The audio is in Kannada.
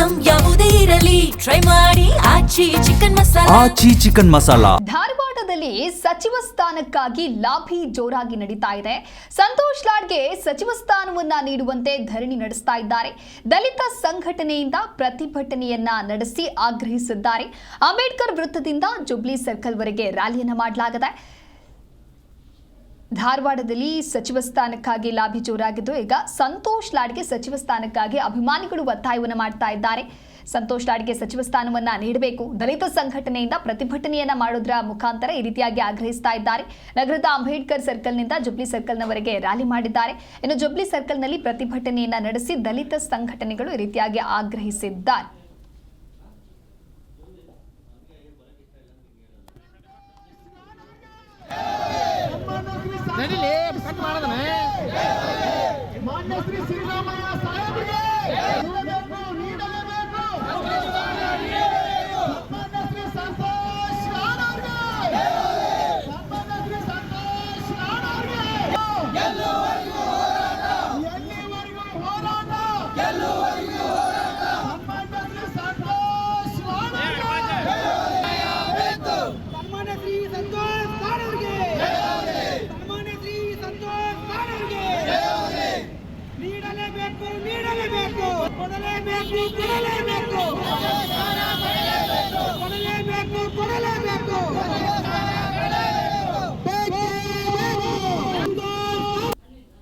ಐಟಂ ಯಾವುದೇ ಇರಲಿ ಟ್ರೈ ಮಾಡಿ ಆಚಿ ಚಿಕನ್ ಮಸಾಲಾ. ಧಾರವಾಡದಲ್ಲಿ ಸಚಿವ ಸ್ಥಾನಕ್ಕಾಗಿ ಲಾಬಿ ಜೋರಾಗಿ ನಡೀತಾ ಇದೆ. ಸಂತೋಷ್ ಲಾಡ್ಗೆ ಸಚಿವ ಸ್ಥಾನವನ್ನ ನೀಡುವಂತೆ ಧರಣಿ ನಡೆಸ್ತಾ ಇದ್ದಾರೆ. ದಲಿತ ಸಂಘಟನೆಯಿಂದ ಪ್ರತಿಭಟನೆಯನ್ನ ನಡೆಸಿ ಆಗ್ರಹಿಸಿದ್ದಾರೆ. ಅಂಬೇಡ್ಕರ್ ವೃತ್ತದಿಂದ ಜುಬ್ಲಿ ಸರ್ಕಲ್ ವರೆಗೆ ರ್ಯಾಲಿಯನ್ನ ಮಾಡಲಾಗಿದೆ. ಧಾರವಾಡದಲ್ಲಿ ಸಚಿವ ಸ್ಥಾನಕ್ಕಾಗಿ ಲಾಬಿ ಜೋರಾಗಿದ್ದು, ಈಗ ಸಂತೋಷ್ ಲಾಡ್ಗೆ ಸಚಿವ ಸ್ಥಾನಕ್ಕಾಗಿ ಅಭಿಮಾನಿಗಳು ಒತ್ತಾಯವನ್ನು ಮಾಡ್ತಾ ಇದ್ದಾರೆ. ಸಂತೋಷ್ ಲಾಡ್ಗೆ ಸಚಿವ ಸ್ಥಾನವನ್ನ ನೀಡಬೇಕು, ದಲಿತ ಸಂಘಟನೆಯಿಂದ ಪ್ರತಿಭಟನೆಯನ್ನ ಮಾಡೋದ್ರ ಮುಖಾಂತರ ಈ ರೀತಿಯಾಗಿ ಆಗ್ರಹಿಸ್ತಾ ಇದ್ದಾರೆ. ನಗರದ ಅಂಬೇಡ್ಕರ್ ಸರ್ಕಲ್ನಿಂದ ಜುಬ್ಲಿ ಸರ್ಕಲ್ನವರೆಗೆ ರ್ಯಾಲಿ ಮಾಡಿದ್ದಾರೆ. ಇನ್ನು ಜುಬ್ಲಿ ಸರ್ಕಲ್ನಲ್ಲಿ ಪ್ರತಿಭಟನೆಯನ್ನ ನಡೆಸಿ ದಲಿತ ಸಂಘಟನೆಗಳು ಈ ರೀತಿಯಾಗಿ ಆಗ್ರಹಿಸಿದ್ದಾರೆ. ಮಾನ್ಯ ಶ್ರೀ ಸಿದ್ದರಾಮಯ್ಯ ಸಾಹೇಬರಿಗೆ ನೀಡಲೇಬೇಕು. ಸನ್ಮಾನ್ಯ ಶ್ರೀ ಸಂತೋಷ್ ಲಾಡ್ ಅವರಿಗೆ, ಸನ್ಮಾನ್ಯ ಶ್ರೀ ಸಂತೋಷ್ ಲಾಡ್ ಅವರಿಗೆ ಎಲ್ಲಿವರೆಗೂ ಹೋರಾಟ, ಸನ್ಮಾನ್ಯ ಶ್ರೀ ಸಂತೋಷ್ ಲಾಡ್ ಅವರಿಗೆ, ಸನ್ಮಾನ್ಯ ಶ್ರೀ ಸಂತೋಷ್ ಲಾಡ್ ಅವರಿಗೆ, ಸನ್ಮಾನ್ಯ ಶ್ರೀ ಸಂತೋಷ್ ಲಾಡ್ ಅವರಿಗೆ ನೀಡಲೇಬೇಕು, ಕೊಡಲೇಬೇಕು, ಕೊಡಲೇಬೇಕು.